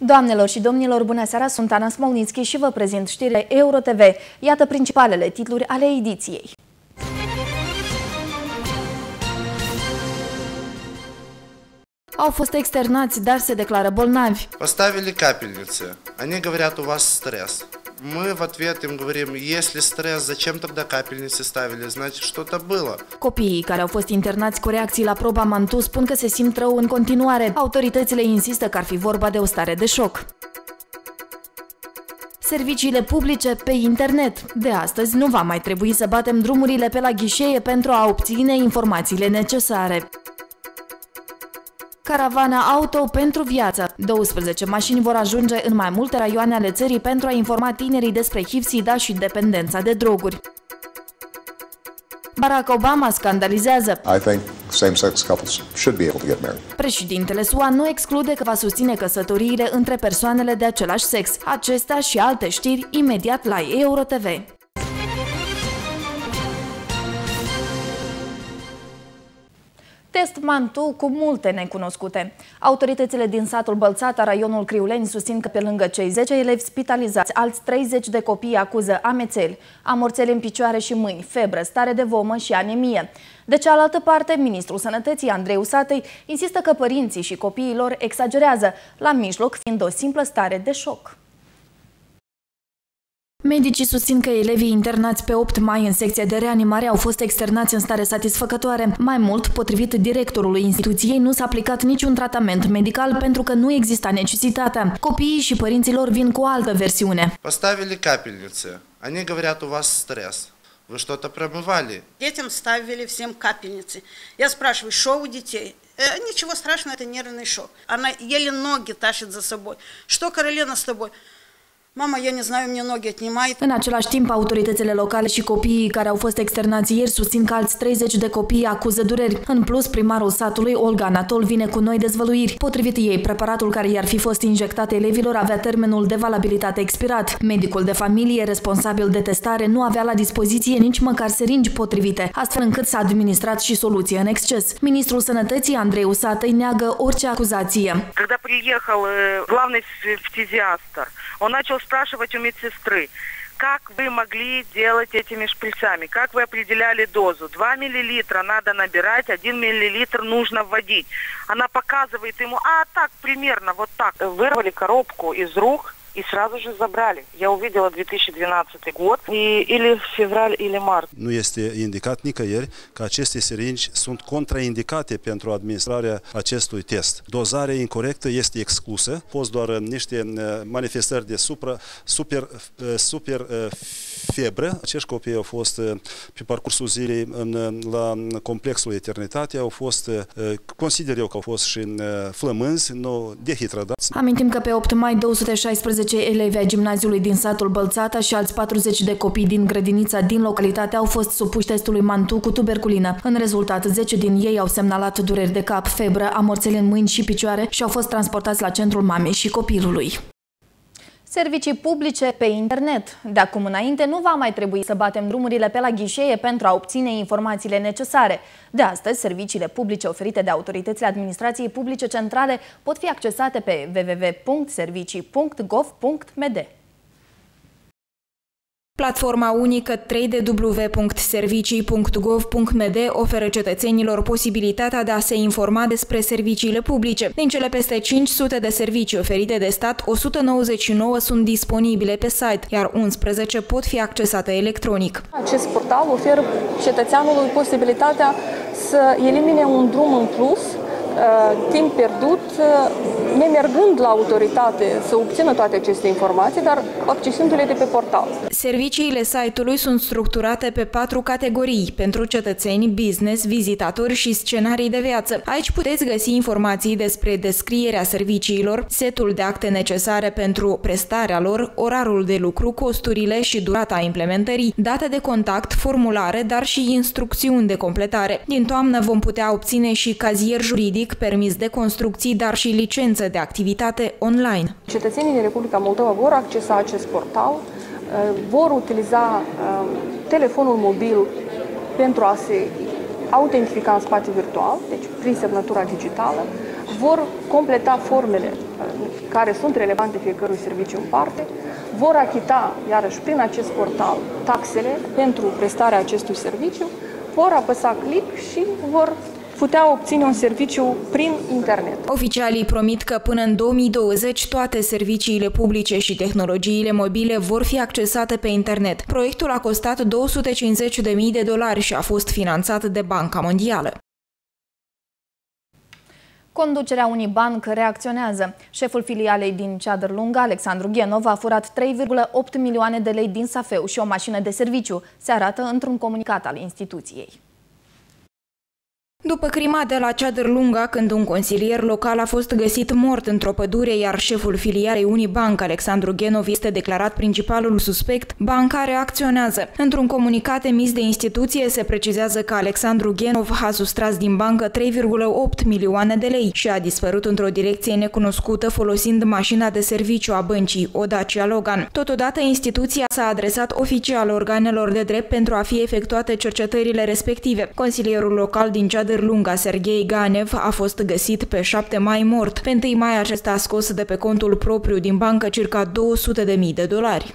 Doamnelor și domnilor, bună seara, sunt Ana Smolnitski și vă prezint știrile EuroTV. Iată principalele titluri ale ediției. Au fost externați, dar se declară bolnavi. Поставили капельницы. Они говорят, у вас стресс. Мы в ответ им говорим, если стресс, зачем тогда капельницы ставили? Значит, что-то было. Copiii care au fost internați cu reacții la proba Mantoux spun că se simt rău în continuare. Autoritățile insistă că ar fi vorba de o stare de șoc. Serviciile publice pe internet. De astăzi nu va mai trebui să batem drumurile pe la ghișee pentru a obține informațiile necesare. Caravana auto pentru viață. 12 mașini vor ajunge în mai multe raioane ale țării pentru a informa tinerii despre HIV-SIDA și dependența de droguri. Barack Obama scandalizează. I think same-sex couples should be able to get married. Președintele SUA nu exclude că va susține căsătoriile între persoanele de același sex. Acestea și alte știri imediat la EuroTV. Test Mantoux cu multe necunoscute. Autoritățile din satul Bălțata, raionul Criuleni, susțin că pe lângă cei 10 elevi spitalizați, alți 30 de copii acuză amețeli, amorțeli în picioare și mâini, febră, stare de vomă și anemie. De cealaltă parte, ministrul Sănătății, Andrei Usatăi, insistă că părinții și copiii lor exagerează, la mijloc fiind o simplă stare de șoc. Medicii susțin că elevii internați pe 8 mai în secția de reanimare au fost externați în stare satisfăcătoare. Mai mult, potrivit directorului instituției, nu s-a aplicat niciun tratament medical pentru că nu exista necesitatea. Copiii și părinții lor vin cu o altă versiune. Поставили капельницы. Они говорят, у вас стресс. Вы что-то промывали? Детям ставили всем капельницы. Я спрашиваю, что у детей? Ничего страшного, это нервный шок. Она еле ноги тащит за собой. Что, Каролина, с тобой? Mama, eu nu știu, мне ноги отнимает. În același timp, autoritățile locale și copiii care au fost externați ieri susțin că alți 30 de copii acuză dureri. În plus, primarul satului, Olga Anatol, vine cu noi dezvăluiri. Potrivit ei, preparatul care i-ar fi fost injectat elevilor avea termenul de valabilitate expirat. Medicul de familie, responsabil de testare, nu avea la dispoziție nici măcar seringi potrivite, astfel încât s-a administrat și soluție în exces. Ministrul Sănătății, Andrei Usatăi, neagă orice acuzație. Когда приехал главный фтизиатр, он начал спрашивать у медсестры, как вы могли делать этими шприцами, как вы определяли дозу. 2 миллилитра надо набирать, 1 миллилитр нужно вводить. Она показывает ему, так, примерно, вот так. Вырвали коробку из рук и сразу же забрали. Я увидела 2012 год, или февраль, или март. Nu este indicat nicăieri că aceste seringi sunt contraindicate pentru administrarea acestui test. Dozarea incorrectă este exclusă, fost doar niște manifestări de super febră. Acești copii au fost pe parcursul zilei la complexul Eternitate, au fost, consider eu că au fost și flămânzi, nu dehidratați. Amintim că pe 8 mai 216 elevi ai gimnaziului din satul Bălțata și alți 40 de copii din grădinița din localitate au fost supuși testului Mantoux cu tuberculină. În rezultat, 10 din ei au semnalat dureri de cap, febră, amorțeli în mâini și picioare și au fost transportați la centrul mamei și copilului. Servicii publice pe internet. De acum înainte nu va mai trebui să batem drumurile pe la ghișee pentru a obține informațiile necesare. De astăzi, serviciile publice oferite de autoritățile administrației publice centrale pot fi accesate pe www.servicii.gov.md. Platforma unică www.servicii.gov.md oferă cetățenilor posibilitatea de a se informa despre serviciile publice. Din cele peste 500 de servicii oferite de stat, 199 sunt disponibile pe site, iar 11 pot fi accesate electronic. Acest portal oferă cetățeanului posibilitatea să elimine un drum în plus, timp pierdut, nemergând la autoritate să obțină toate aceste informații, dar accesându-le de pe portal. Serviciile site-ului sunt structurate pe 4 categorii: pentru cetățeni, business, vizitatori și scenarii de viață. Aici puteți găsi informații despre descrierea serviciilor, setul de acte necesare pentru prestarea lor, orarul de lucru, costurile și durata implementării, date de contact, formulare, dar și instrucțiuni de completare. Din toamnă vom putea obține și cazier juridic, permis de construcții, dar și licență de activitate online. Cetățenii din Republica Moldova vor accesa acest portal, vor utiliza telefonul mobil pentru a se autentifica în spațiu virtual, deci prin semnătura digitală, vor completa formele care sunt relevante fiecărui serviciu în parte, vor achita, iarăși, prin acest portal taxele pentru prestarea acestui serviciu, vor apăsa click și vor putea obține un serviciu prin internet. Oficialii promit că până în 2020 toate serviciile publice și tehnologiile mobile vor fi accesate pe internet. Proiectul a costat $250.000 și a fost finanțat de Banca Mondială. Conducerea Unibank reacționează. Șeful filialei din Ceadărlunga, Alexandru Ghenov, a furat 3,8 milioane de lei din safeu și o mașină de serviciu, se arată într-un comunicat al instituției. După crima de la Ceadărlunga, când un consilier local a fost găsit mort într-o pădure, iar șeful filialei Unibank, Alexandru Ghenov, este declarat principalul suspect, banca reacționează. Într-un comunicat emis de instituție se precizează că Alexandru Ghenov a sustras din bancă 3,8 milioane de lei și a dispărut într-o direcție necunoscută folosind mașina de serviciu a băncii, o Dacia Logan. Totodată, instituția s-a adresat oficial organelor de drept pentru a fi efectuate cercetările respective. Consilierul local din Ceadărlunga, Serghei Ganev, a fost găsit pe 7 mai mort. Pe 1 mai acesta a scos de pe contul propriu din bancă circa $200.000.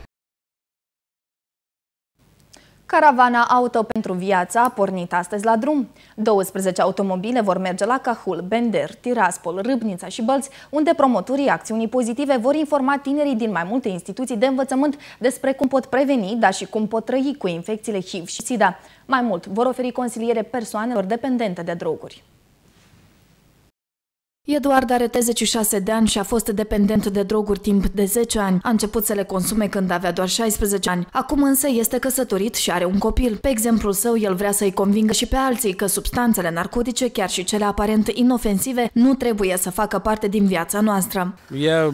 Caravana Auto pentru Viață a pornit astăzi la drum. 12 automobile vor merge la Cahul, Bender, Tiraspol, Râbnița și Bălți, unde promotorii acțiunii pozitive vor informa tinerii din mai multe instituții de învățământ despre cum pot preveni, dar și cum pot trăi cu infecțiile HIV și SIDA. Mai mult, vor oferi consiliere persoanelor dependente de droguri. Eduard are 36 de ani și a fost dependent de droguri timp de 10 ani. A început să le consume când avea doar 16 ani. Acum însă este căsătorit și are un copil. Pe exemplul său, el vrea să-i convingă și pe alții că substanțele narcotice, chiar și cele aparent inofensive, nu trebuie să facă parte din viața noastră. Я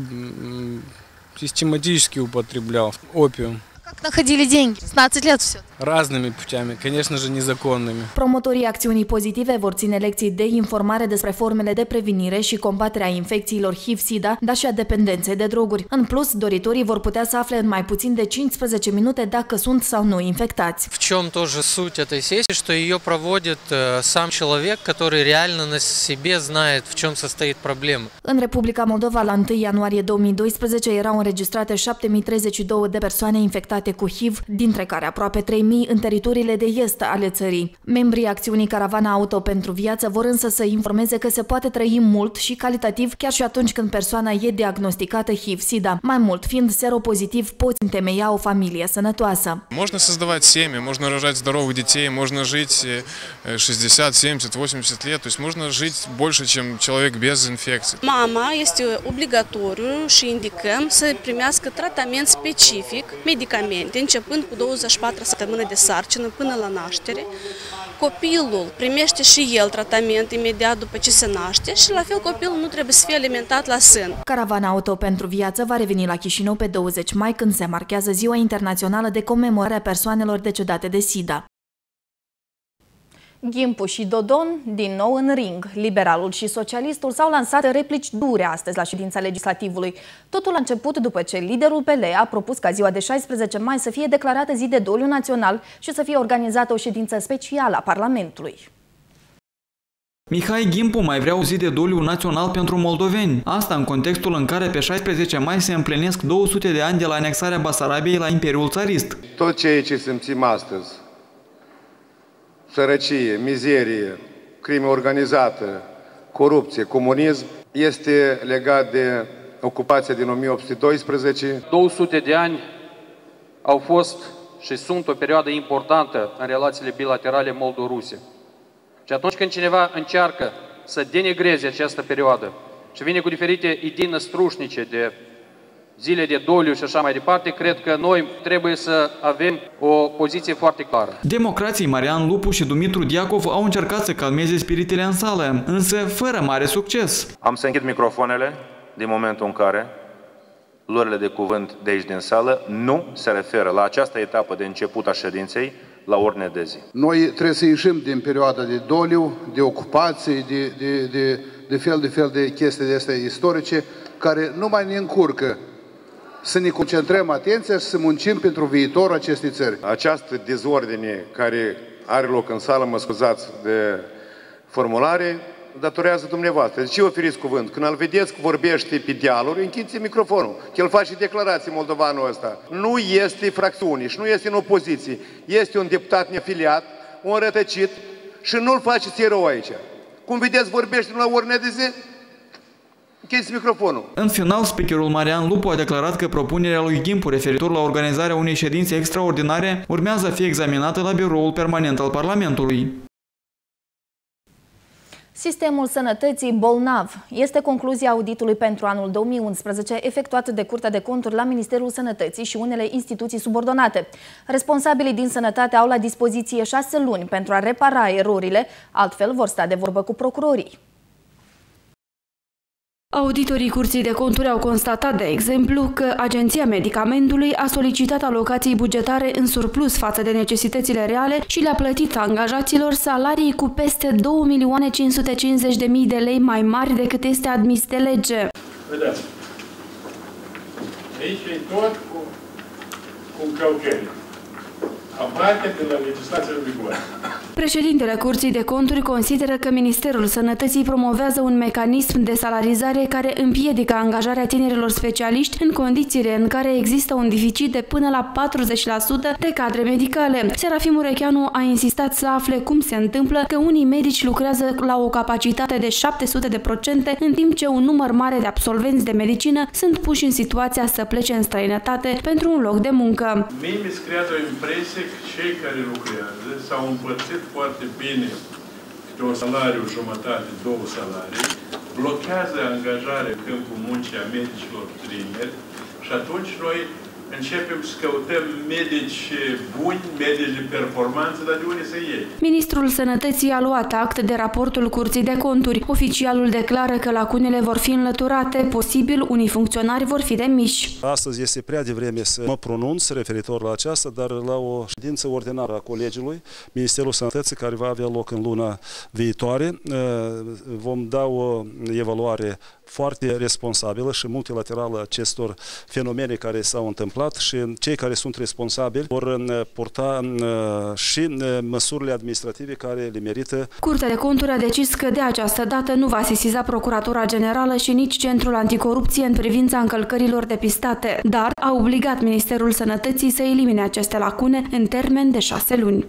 систематически употреблял опиум. Как находили деньги? 16 лет все. Разными путями, конечно же, незаконными. Promotorii acțiunii pozitive vor ține lecții de informare despre formele de prevenire și combaterea infecțiilor HIV-SIDA, dar și a dependenței de droguri. În plus, doritorii vor putea să afle în mai puțin de 15 minute dacă sunt sau nu infectați. В чем тоже суть этой сессии, что ее проводит сам человек, который реально на себе знает, в чем состоит проблема. În Republica Moldova, la 1 ianuarie 2012, erau înregistrate 7032 de persoane infectate cu HIV, dintre care aproape 3000 în teritoriile de est ale țării. Membrii acțiunii Caravana Auto pentru Viață vor însă să informeze că se poate trăi mult și calitativ chiar și atunci când persoana e diagnosticată HIV-SIDA. Mai mult, fiind seropozitiv, poți întemeia o familie sănătoasă. Можно создавать семьи, можно рожать здоровых детей, можно жить 60, 70, 80 lет, то есть можно жить больше, чем человек без инфекции. Mama este obligatoriu și indicăm să primească tratament specific, medicamente, începând cu 24 săptămâni de sarcină până la naștere. Copilul primește și el tratament imediat după ce se naște și la fel copilul nu trebuie să fie alimentat la sân. Caravana Auto pentru Viață va reveni la Chișinău pe 20 mai, când se marchează Ziua Internațională de Comemorare a Persoanelor Decedate de SIDA. Ghimpu și Dodon din nou în ring. Liberalul și socialistul s-au lansat replici dure astăzi la ședința legislativului. Totul a început după ce liderul PL a propus ca ziua de 16 mai să fie declarată zi de doliu național și să fie organizată o ședință specială a Parlamentului. Mihai Ghimpu mai vrea o zi de doliu național pentru moldoveni. Asta în contextul în care pe 16 mai se împlinesc 200 de ani de la anexarea Basarabiei la Imperiul Țarist. Tot ceea ce simțim astăzi, sărăcie, mizerie, crime organizată, corupție, comunism, este legat de ocupația din 1812. 200 de ani au fost și sunt o perioadă importantă în relațiile bilaterale moldo-ruse. Și atunci când cineva încearcă să denigreze această perioadă și vine cu diferite idei năstrușnice de zile de doliu și așa mai departe, cred că noi trebuie să avem o poziție foarte clară. Democrații Marian Lupu și Dumitru Diacov au încercat să calmeze spiritele în sală, însă fără mare succes. Am să închid microfoanele din momentul în care luările de cuvânt de aici din sală nu se referă la această etapă de început a ședinței, la ordine de zi. Noi trebuie să ieșim din perioada de doliu, de ocupație, de fel de chestii de astea istorice, care nu mai ne încurcă să ne concentrăm atenția și să muncim pentru viitorul acestei țări. Această dezordine care are loc în sală, mă scuzați de formulare, datorează dumneavoastră. De ce oferiți cuvânt? Când îl vedeți că vorbește pe dialoguri, închideți microfonul, că el face declarații moldovanul ăsta. Nu este fracțiune și nu este în opoziție. Este un deputat neafiliat, un rătăcit și nu-l faceți erou aici. Cum vedeți, vorbește la ordine de zi, închideți microfonul. În final, speakerul Marian Lupu a declarat că propunerea lui Gimpu referitor la organizarea unei ședințe extraordinare urmează a fi examinată la Biroul Permanent al Parlamentului. Sistemul sănătății bolnav este concluzia auditului pentru anul 2011 efectuat de Curtea de Conturi la Ministerul Sănătății și unele instituții subordonate. Responsabilii din sănătate au la dispoziție 6 luni pentru a repara erorile, altfel vor sta de vorbă cu procurorii. Auditorii Curții de Conturi au constatat, de exemplu, că Agenția Medicamentului a solicitat alocații bugetare în surplus față de necesitățile reale și le-a plătit angajaților salarii cu peste 2.550.000 de lei mai mari decât este admis de lege. Vedeți, aici e tot cu încălcări. Aparte de la legislația în vigoare. Președintele Curții de Conturi consideră că Ministerul Sănătății promovează un mecanism de salarizare care împiedică angajarea tinerilor specialiști în condițiile în care există un deficit de până la 40% de cadre medicale. Serafim Urecheanu a insistat să afle cum se întâmplă că unii medici lucrează la o capacitate de 700%, în timp ce un număr mare de absolvenți de medicină sunt puși în situația să plece în străinătate pentru un loc de muncă. Mie mi se creează o impresie că cei care lucrează s-au împărțit foarte bine câte un salariu, jumătate, 2 salarii, blochează angajarea în câmpul muncii a medicilor tineri și atunci noi începem să căutăm medici buni, medici de performanță, dar de unde să iei? Ministrul Sănătății a luat act de raportul Curții de Conturi. Oficialul declară că lacunele vor fi înlăturate, posibil unii funcționari vor fi demiși. Astăzi este prea devreme să mă pronunț referitor la aceasta, dar la o ședință ordinară a Colegiului, Ministerul Sănătății, care va avea loc în luna viitoare, vom da o evaluare foarte responsabilă și multilaterală acestor fenomene care s-au întâmplat și cei care sunt responsabili vor purta și măsurile administrative care le merită. Curtea de Conturi a decis că de această dată nu va sesiza Procuratura Generală și nici Centrul Anticorupție în privința încălcărilor depistate, dar a obligat Ministerul Sănătății să elimine aceste lacune în termen de 6 luni.